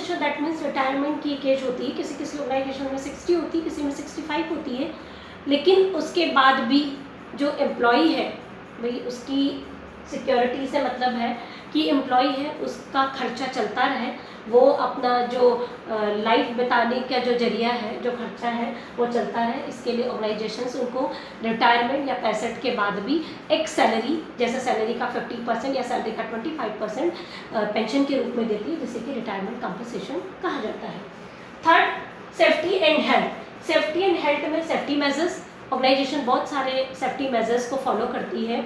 Compensation that means retirement की एक as होती है, किसी किसी ऑर्गेनाइजेशन में 60 होती है, किसी में 65 होती है, लेकिन उसके बाद भी जो एम्प्लॉई है भाई उसकी सिक्योरिटी से मतलब है कि एम्प्लॉई है उसका खर्चा चलता रहे, वो अपना जो लाइफ बिताने का जो जरिया है, जो खर्चा है वो चलता रहे। इसके लिए ऑर्गेनाइजेशंस उनको रिटायरमेंट या 65 के बाद भी एक सैलरी, जैसे सैलरी का 50% या सैलरी का 25% पेंशन के रूप में देती है, जिसे कि रिटायरमेंट कॉम्पनसेशन कहा जाता है। Third, safety and health. Safety and health में सेफ्टी मेजर्स, ऑर्गेनाइजेशन बहुत सारे सेफ्टी मेजर्स को फॉलो करती है,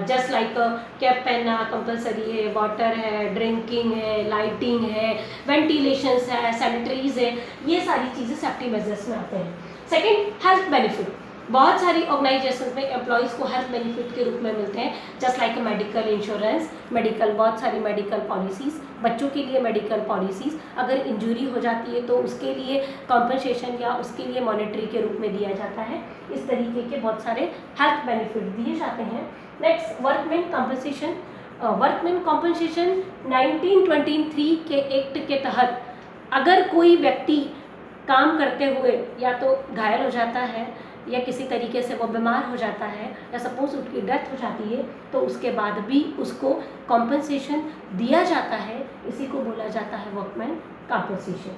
जस्ट लाइक कैप पहनना कंपलसरी है, वाटर है, ड्रिंकिंग है, लाइटिंग है, वेंटिलेशंस है, सैनिटरीज है, ये सारी चीज़ें सेफ्टी मेजर्स में आते हैं। Second, health benefit. बहुत सारी ऑर्गेनाइजेशंस में एम्प्लॉयज़ को हेल्थ बेनिफिट के रूप में मिलते हैं, just like medical insurance, medical बहुत सारी मेडिकल पॉलिसीज़, बच्चों के लिए मेडिकल पॉलिसीज़, अगर इंजरी हो जाती है तो उसके लिए कॉम्पनसेशन या उसके लिए मॉनेटरी के रूप में दिया जाता है। इस तरीके के बहुत सारे हेल्थ बेनिफिट दिए जाते हैं। Next, workman compensation. Workman compensation 1923 के एक्ट के तहत अगर कोई व्यक्ति काम करते हुए या तो घायल हो जाता है या किसी तरीके से वो बीमार हो जाता है या सपोज उसकी डेथ हो जाती है तो उसके बाद भी उसको कॉम्पनसेशन दिया जाता है, इसी को बोला जाता है workman compensation.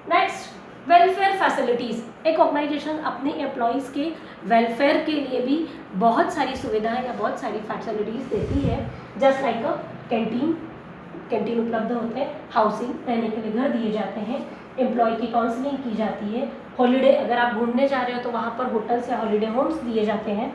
Next, welfare facilities. एक ऑर्गेनाइजेशन अपने एम्प्लॉयज़ के वेलफेयर के लिए भी बहुत सारी सुविधाएं या बहुत सारी फैसिलिटीज़ देती है, जस्ट लाइक कैंटीन उपलब्ध होते हैं, हाउसिंग, रहने के लिए घर दिए जाते हैं, एम्प्लॉय की काउंसलिंग की जाती है, हॉलीडे अगर आप घूमने जा रहे हो तो वहाँ पर होटल्स या हॉलीडे होम्स दिए जाते हैं,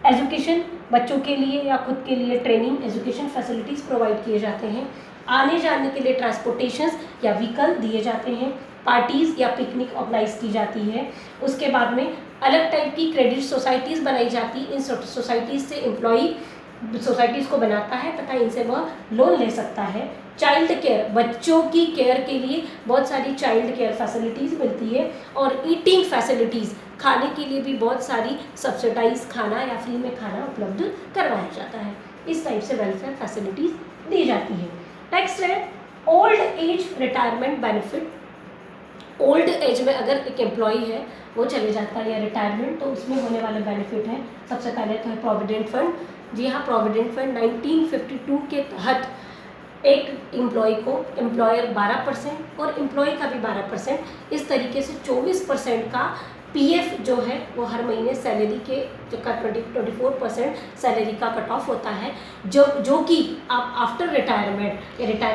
एजुकेशन बच्चों के लिए या खुद के लिए ट्रेनिंग, एजुकेशन फैसिलिटीज़ प्रोवाइड किए जाते हैं, आने जाने के लिए ट्रांसपोर्टेशंस या व्हीकल दिए जाते हैं, पार्टीज़ या पिकनिक ऑर्गेनाइज की जाती है। उसके बाद में अलग टाइप की क्रेडिट सोसाइटीज़ बनाई जाती है, इन सोसाइटीज़ से एम्प्लॉई सोसाइटीज़ को बनाता है तथा इनसे वह लोन ले सकता है। चाइल्ड केयर, बच्चों की केयर के लिए बहुत सारी चाइल्ड केयर फैसिलिटीज़ मिलती है, और ईटिंग फैसिलिटीज़, खाने के लिए भी बहुत सारी सब्सिडाइज खाना या फ्री में खाना उपलब्ध करवाया जाता है। इस टाइप से वेलफेयर फैसिलिटीज़ दी जाती है। नेक्स्ट है old age retirement benefit. Old age में अगर एक एम्प्लॉई है वो चले जाता है या रिटायरमेंट, तो उसमें होने वाले बेनिफिट है, सबसे पहले तो है प्रोविडेंट फंड। जी हाँ, प्रोविडेंट फंड 1952 के तहत एक एम्प्लॉय को एम्प्लॉयर 12% और एम्प्लॉय का भी 12%, इस तरीके से 24% का पीएफ जो है वो हर महीने सैलरी के जो का 24% सैलरी का कट ऑफ होता है, जो कि आप आफ्टर रिटायरमेंट या रिटायर